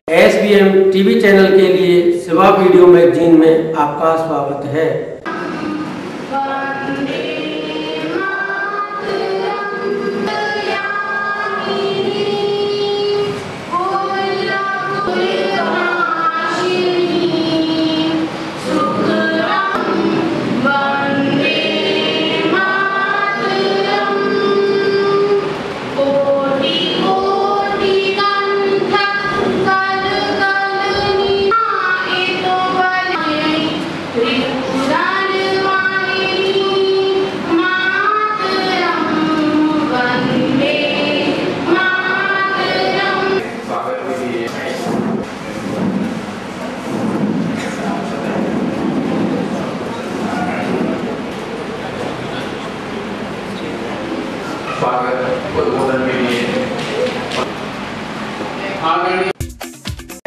SBM TV channel के लिए सेवा वीडियो मैगजीन में आपका स्वागत है।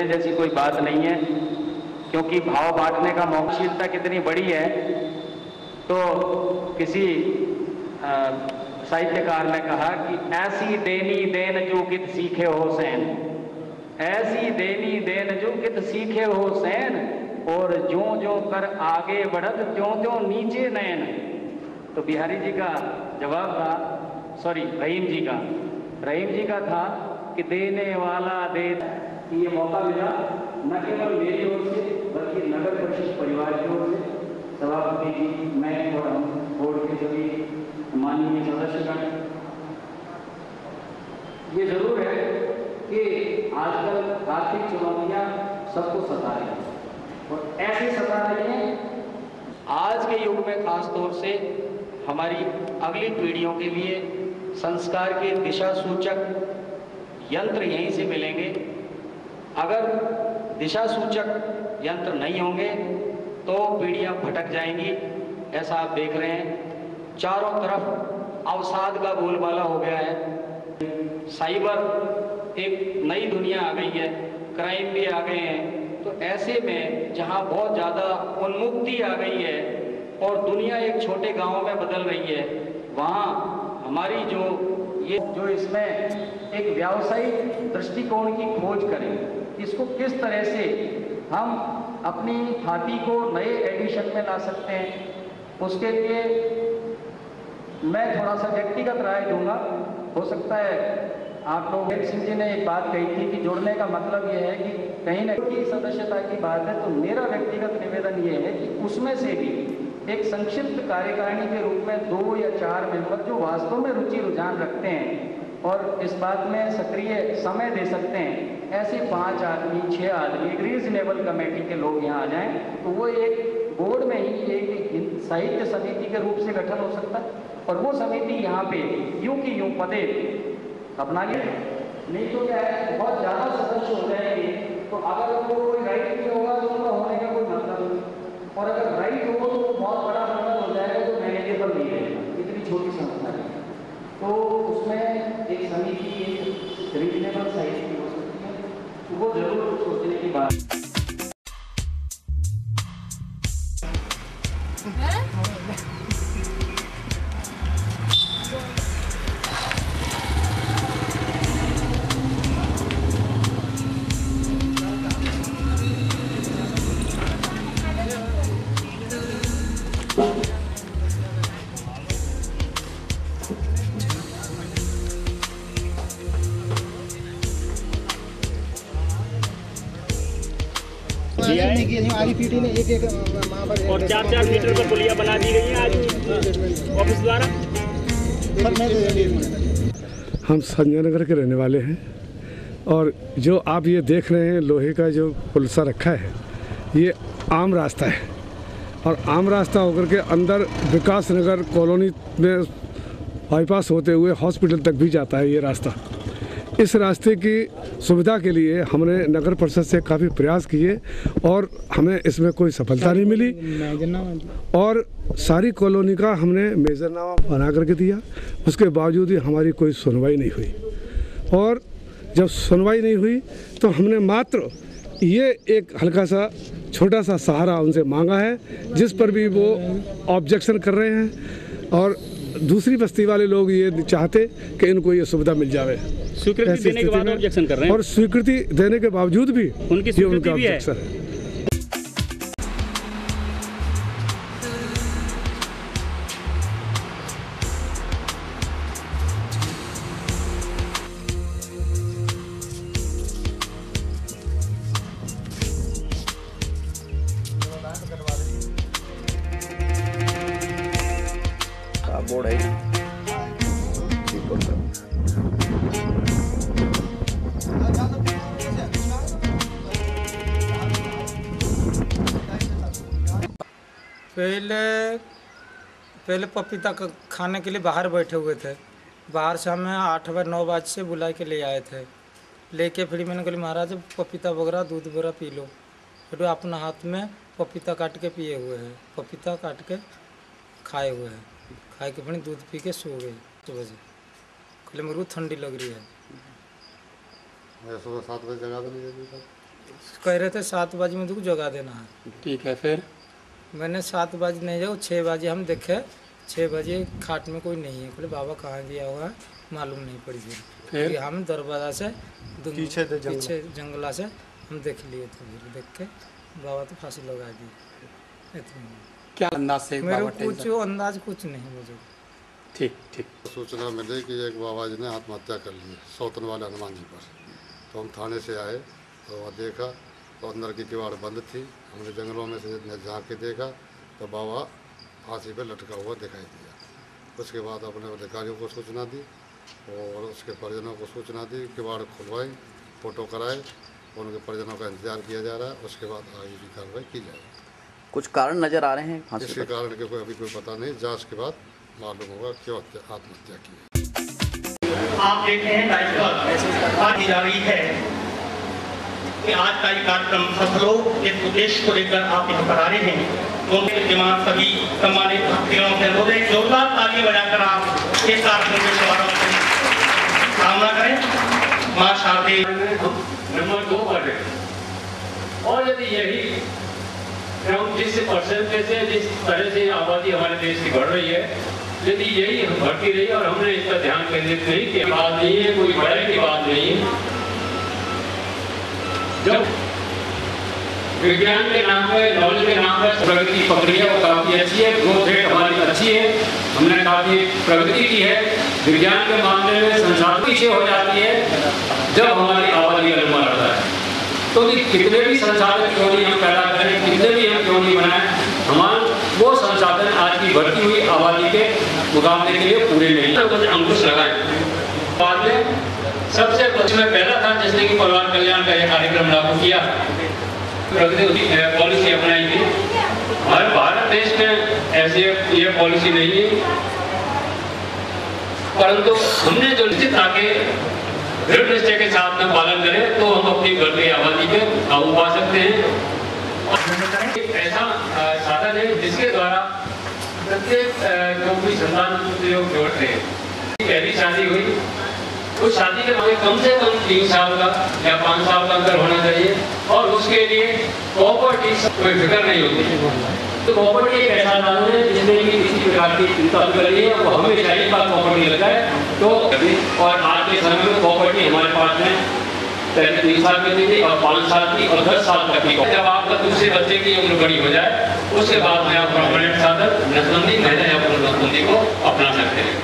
जैसी कोई बात नहीं है, क्योंकि भाव बांटने का मौकशीलता कितनी बड़ी है। तो किसी साहित्यकार ने कहा कि ऐसी देनी देन जो कित सीखे हो सैन, ऐसी देनी देन जो कित सीखे हो सैन, और ज्यों ज्यों कर आगे बढ़त त्यों त्यों नीचे नैन। तो बिहारी जी का जवाब था, सॉरी रहीम जी का था कि देने वाला दे। ये मौका मिला न केवल मेरी ओर से बल्कि नगर परिषद परिवार की ओर से, सभापति जी, मैं और हम बोर्ड के सभी माननीय सदस्यगण। ये जरूर है कि आजकल आर्थिक चुनौतियां सबको सता रही हैं, और ऐसे सता रही हैं आज के युग में, खास तौर से हमारी अगली पीढ़ियों के लिए संस्कार के दिशा सूचक यंत्र यहीं से मिलेंगे। अगर दिशा सूचक यंत्र नहीं होंगे तो पीढ़ियां भटक जाएंगी। ऐसा आप देख रहे हैं, चारों तरफ अवसाद का बोलबाला हो गया है। साइबर एक नई दुनिया आ गई है, क्राइम भी आ गए हैं। तो ऐसे में जहां बहुत ज़्यादा उन्मुक्ति आ गई है और दुनिया एक छोटे गांव में बदल रही है, वहाँ हमारी जो इसमें एक व्यावसायिक दृष्टिकोण की खोज करें, इसको किस तरह से हम अपनी थाती को नए एडिशन में ला सकते हैं, उसके लिए मैं थोड़ा सा व्यक्तिगत राय दूंगा। हो सकता है आप लोग, सिंह जी ने एक बात कही थी कि जुड़ने का मतलब ये है कि कहीं न कहीं सदस्यता की बात है, तो मेरा व्यक्तिगत निवेदन ये है कि उसमें से भी एक संक्षिप्त कार्यकारिणी के रूप में 2 या 4 मेंबर जो वास्तव में रुचि रुझान रखते हैं और इस बात में सक्रिय समय दे सकते हैं, ऐसे 5 आदमी 6 आदमी एक रीजनेबल कमेटी के लोग यहाँ आ जाएं, तो वो एक बोर्ड में ही एक साहित्य समिति के रूप से गठन हो सकता है, और वो समिति यहाँ पे यूं की यूं पदे अपना ले। नहीं तो क्या है, बहुत ज़्यादा सदस्य हो जाएंगे, तो अगर उनको कोई राइट नहीं होगा तो उनका होने का कोई मतलब नहीं, और अगर राइट हो तो बहुत बड़ा बंधन हो जाएगा, तो मैनेजेबल नहीं रहेगा, इतनी छोटी संस्था है। तो उसमें एक समिति, एक रीजनेबल साइज की हो सकती है, तो वो जरूर सोचने की बात। ने एक और 4-4 मीटर पर पुलिया बना दी गई है आज ऑफिस द्वारा। हम संजय नगर के रहने वाले हैं, और जो आप ये देख रहे हैं लोहे का जो पुल सा रखा है, ये आम रास्ता है, और आम रास्ता होकर के अंदर विकास नगर कॉलोनी में बाईपास होते हुए हॉस्पिटल तक भी जाता है ये रास्ता। इस रास्ते की सुविधा के लिए हमने नगर परिषद से काफ़ी प्रयास किए और हमें इसमें कोई सफलता नहीं मिली, और सारी कॉलोनी का हमने मेजरनामा बना करके दिया, उसके बावजूद ही हमारी कोई सुनवाई नहीं हुई। और जब सुनवाई नहीं हुई तो हमने मात्र ये एक हल्का सा छोटा सा सहारा उनसे मांगा है, जिस पर भी वो ऑब्जेक्शन कर रहे हैं। और दूसरी बस्ती वाले लोग ये चाहते कि इनको ये सुविधा मिल जाए। स्वीकृति देने के बाद ऑब्जेक्शन कर रहे हैं और स्वीकृति देने के बावजूद भी उनकी स्वीकृति भी है। बोर्ड है पहले पपीता खाने के लिए बाहर बैठे हुए थे। बाहर से हमें 8 बजे 9 बजे से बुला के ले आए थे। लेके फिर मैंने कहा महाराज पपीता वगैरह दूध वगैरह पी लो। फिर अपना हाथ में पपीता काट के पिए हुए हैं, पपीता काट के खाए हुए हैं। खाए के फिर दूध पी के सो गए सुबह से। कहले मेरे को ठंडी लग रही है। सुबह 7 बजे जगा देना कह रहे थे 7 बजे में तुमको जगा देना है। ठीक है, फिर मैंने 7 बजे नहीं जाओ, 6 बजे हम देखे 6 बजे खाट में कोई नहीं है। बोले बाबा कहाँ गया हुआ है मालूम नहीं पड़ी। फिर हम दरवाज़ा से पीछे जंगला से हम देख लिए थे। फिर देख के बाबा तो फांसी लगा दी। क्या अंदाज से मेरे कुछ अंदाज कुछ नहीं मुझे। ठीक ठीक। सूचना मिली कि एक बाबा जी ने आत्महत्या कर ली सौतन वाले हनुमान जी पर। तो हम थाने से आए तो वहाँ देखा तो अंदर की किवाड़ बंद थी। हमने जंगलों में से झाँक के देखा तो बाबा फांसी पे लटका हुआ दिखाई दिया। उसके बाद अपने अधिकारियों को सूचना दी और उसके परिजनों को सूचना दी। किवाड़ खुलवाई, फ़ोटो कराए, उनके परिजनों का इंतजार किया जा रहा है। उसके बाद आगे की कार्रवाई की जाएगी। कुछ कारण नजर आ रहे हैं फांसी इसके कारण के कोई अभी कोई पता नहीं, जांच के बाद मालूम होगा क्यों आत्महत्या की है। आप देखते हैं बात की जा रही है कि आज का ये कार्यक्रम सफल हो, इस उद्देश्य को लेकर आप यहाँ पर आ रहे हैं। उनके विद्यमान सभी सम्मानित भक्तों से जोरदार ताली बजाकर आप इस कार्यक्रम के शुभारंभ की कामना करें। मां शारदे नंबर 2 पर है। और यदि यही जिस परसेंटेज से जिस तरह से आबादी हमारे देश की बढ़ रही है, यदि यही बढ़ती रही और हमने इस पर ध्यान केंद्रित नहीं किया, बात नहीं है, कोई बड़े की बात नहीं है। जब विज्ञान के नाम पर, नॉलेज के नाम पर प्रगति की प्रक्रिया काफी अच्छी है, ग्रोथ रेट हमारी अच्छी है, हमने काफी प्रगति की है। विज्ञान के मामले में संसाधन पीछे हो जाती है जब हमारी आबादी का लंबा रहता है। तो कितने भी संसाधन क्यों नहीं हम पैदा करें, कितने भी हम क्यों नहीं बनाएं, हमारे वो संसाधन आज की बढ़ती हुई आबादी के मुकाबले के लिए पूरे नहीं है। कुछ अंकुश लगाएं। बाद में सबसे में पहला था जिसने कि परिवार कल्याण का यह कार्यक्रम लागू किया, पॉलिसी अपनाई थी। हमारे भारत देश में ऐसी ये पॉलिसी नहीं है, परंतु हमने जो निश्चित आके दृढ़ निश्चय के साथ में पालन करें तो हम अपनी बढ़ती आबादी पे काबू पा सकते हैं। एक ऐसा साधन है जिसके द्वारा प्रत्येक जो भी संतान उपयोग जोड़ते हैं। पहली शादी हुई, उस शादी के बाद कम से कम 3 साल का या 5 साल का अंतर होना चाहिए और उसके लिए प्रॉपर्टी कोई फिक्र नहीं होती। तो प्रॉपर्टी एक ऐसा साधन है जिसने भी किसी प्रकार की चिंता करी है वो हमेशा एक बार प्रॉपर्टी लगा है। तो और आज के समय में प्रॉपर्टी हमारे पास में पहले 3 साल की थी और 5 साल की और 10 साल तक की। जब आपका दूसरे बच्चे की उम्र बड़ी हो जाए उसके बाद में आप परमानेंट साधन नसबंदी महिला या पुरुष नसबंदी को अपना सकते हैं।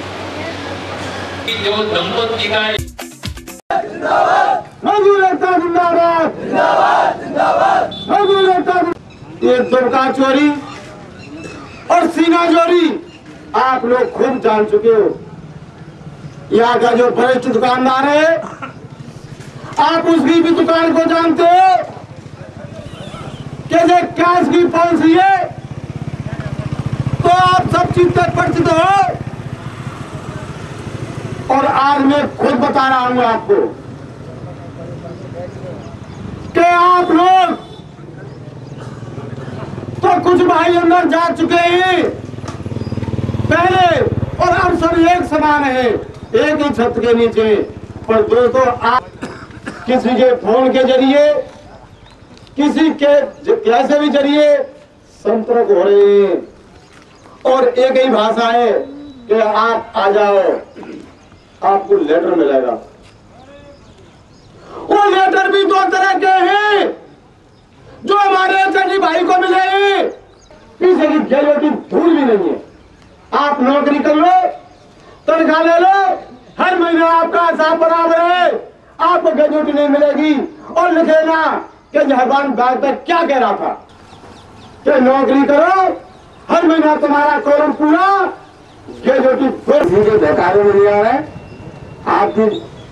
जो दंपति का ये दुर्गा चोरी और सीना चोरी आप लोग खूब जान चुके हो। यहाँ का जो वरिष्ठ दुकानदार है आप उसकी भी दुकान को जानते हो कि ये कैश की पॉलिसी है, तो आप सब चीज तक परिचित हो। और आज मैं खुद बता रहा हूं आपको कि आप लोग तो कुछ भाई अंदर जा चुके हैं पहले और अब सब एक समान है, एक ही छत के नीचे। पर दोस्तों आप किसी के फोन के जरिए किसी के कैसे भी जरिए संपर्क हो रहे हैं और एक ही भाषा है कि आप आ जाओ, आपको लेटर मिलेगा। वो लेटर भी दो तरह के हैं, जो हमारे एचएनडी भाई को मिले, पीछे की जेलों की धूल भी नहीं है। आप नौकरी कर लो, तनख्वाह ले लो, हर महीने आपका हिसाब बराबर है, आपको ग्रेजुएटी नहीं मिलेगी। और लिखे ना कि जहाबान बाग तक क्या कह रहा था कि नौकरी करो, हर महीना तुम्हारा कॉलम पूरा, ग्रेजुएटी फिर बेकारों में नहीं आ रहा है। आपकी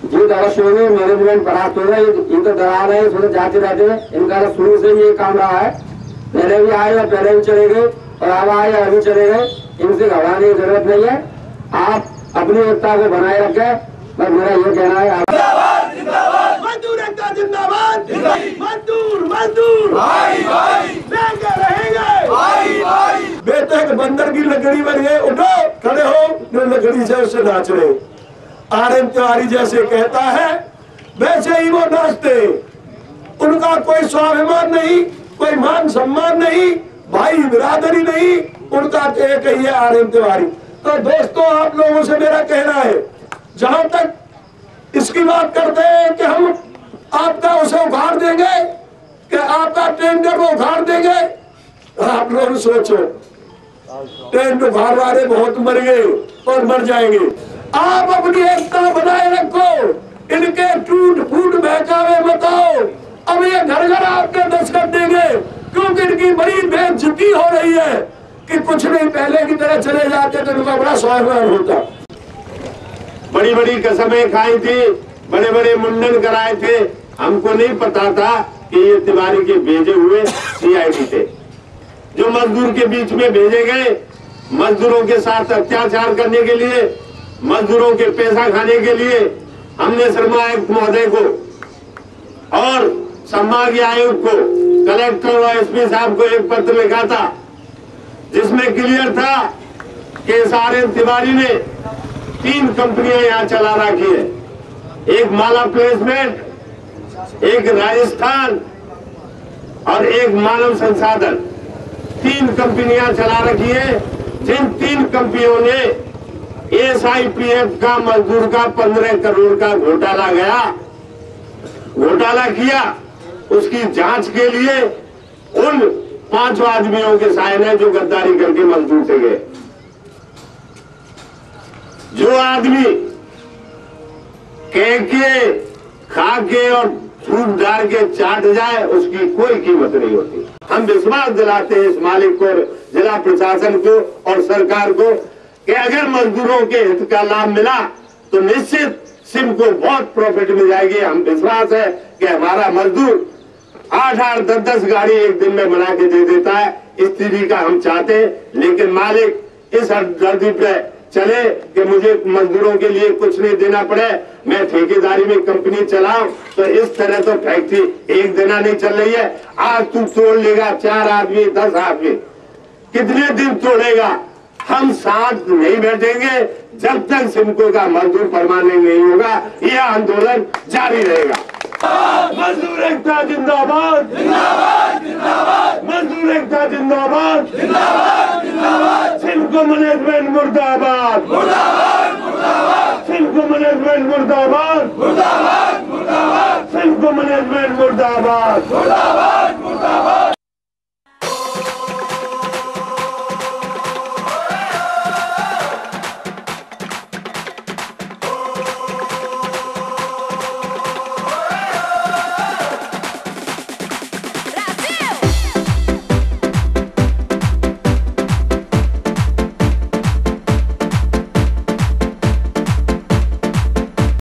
जीत अवश्य होगी, मैनेजमेंट बरात हो रहा है, ये तो डरा रहे हैं, थोड़े जाते रहते हैं। इनका तो शुरू से ये काम रहा है, पहले भी आए और पहले भी चले गए और अब आए अभी चले गए। इनसे घबराने की जरूरत नहीं है। आप अपनी एकता को बनाए रखें, बस मेरा ये कहना है। मजदूर एकता जिंदाबाद, मजदूर मजदूर भाई भाई रहेंगे। बेटे के बंदर की लकड़ी बन गए, उठो खड़े हो, जो लकड़ी से उससे नाच रहे। आरएन तिवारी जैसे कहता है वैसे ही वो नाचते। उनका कोई स्वाभिमान नहीं, कोई मान सम्मान नहीं, भाई बिरादरी नहीं, उनका एक ही है आरएन तिवारी। तो दोस्तों, आप लोगों से मेरा कहना है, जहां तक इसकी बात करते हैं कि हम आपका उसे उखाड़ देंगे, कि आपका टेंडर को उखाड़ देंगे, आप लोग सोचो, टेंडर उखाड़ वाले बहुत मर गए और मर जाएंगे। आप अपनी एकता बनाए रखो, इनके टूट फूट बहकावे मत आओ। अब ये घर घर आपके दस्तखत देंगे, क्योंकि इनकी बड़ी बेइज्जती हो रही है कि कुछ नहीं पहले की तरह चले जाते तो इनका बड़ा स्वाभिमान होता। बड़ी बड़ी कसमें खाई थी, बड़े बड़े मुंडन कराए थे, हमको नहीं पता था कि ये तिवारी के भेजे हुए सीआईडी थे, जो मजदूर के बीच में भेजे गए, मजदूरों के साथ अत्याचार करने के लिए, मजदूरों के पैसा खाने के लिए। हमने श्रम आयुक्त महोदय को और संभागीय आयुक्त को, कलेक्टर और एसपी साहब को एक पत्र लिखा था, जिसमें क्लियर था कि आरएन तिवारी ने 3 कंपनियां यहाँ चला रखी है, एक माला प्लेसमेंट, एक राजस्थान और एक मानव संसाधन। 3 कंपनियां चला रखी है, जिन 3 कंपनियों ने एसआईपीएफ का मजदूर का 15 करोड़ का घोटाला किया। उसकी जांच के लिए उन 5 आदमियों के साइन है जो गद्दारी करके मजदूर से गए। जो आदमी कह के, खा के और फूट डाल के चाट जाए, उसकी कोई कीमत नहीं होती। हम विश्वास दिलाते हैं इस मालिक को, जिला प्रशासन को और सरकार को कि अगर मजदूरों के हित का लाभ मिला तो निश्चित सिम को बहुत प्रॉफिट मिल जाएगी। हम विश्वास है कि हमारा मजदूर 8-8, 10-10 गाड़ी एक दिन में बना के दे देता है। इस स्थिति का हम चाहते हैं, लेकिन मालिक इस हरदर्दी पे चले कि मुझे मजदूरों के लिए कुछ नहीं देना पड़े, मैं ठेकेदारी में कंपनी चलाऊं। तो इस तरह तो फैक्ट्री एक दिन नहीं चल रही है। आज तू तोड़ लेगा 4 आदमी, 10 आदमी, कितने दिन तोड़ेगा? हम साथ नहीं बैठेंगे जब तक सिमको का मजदूर परमानेंट नहीं होगा। यह आंदोलन जारी रहेगा। मजदूर एकता जिंदाबाद, जिंदाबाद जिंदाबाद, मजदूर एकता जिंदाबाद, जिंदाबाद जिंदाबाद, सिमको मैनेजमेंट मुर्दाबाद, मुर्दाबाद मुर्दाबाद, सिमको मैनेजमेंट मुर्दाबाद, मुर्दाबाद मुर्दाबाद, सिमको मैनेजमेंट मुर्दाबाद, मुर्दाबाद मुर्दाबाद।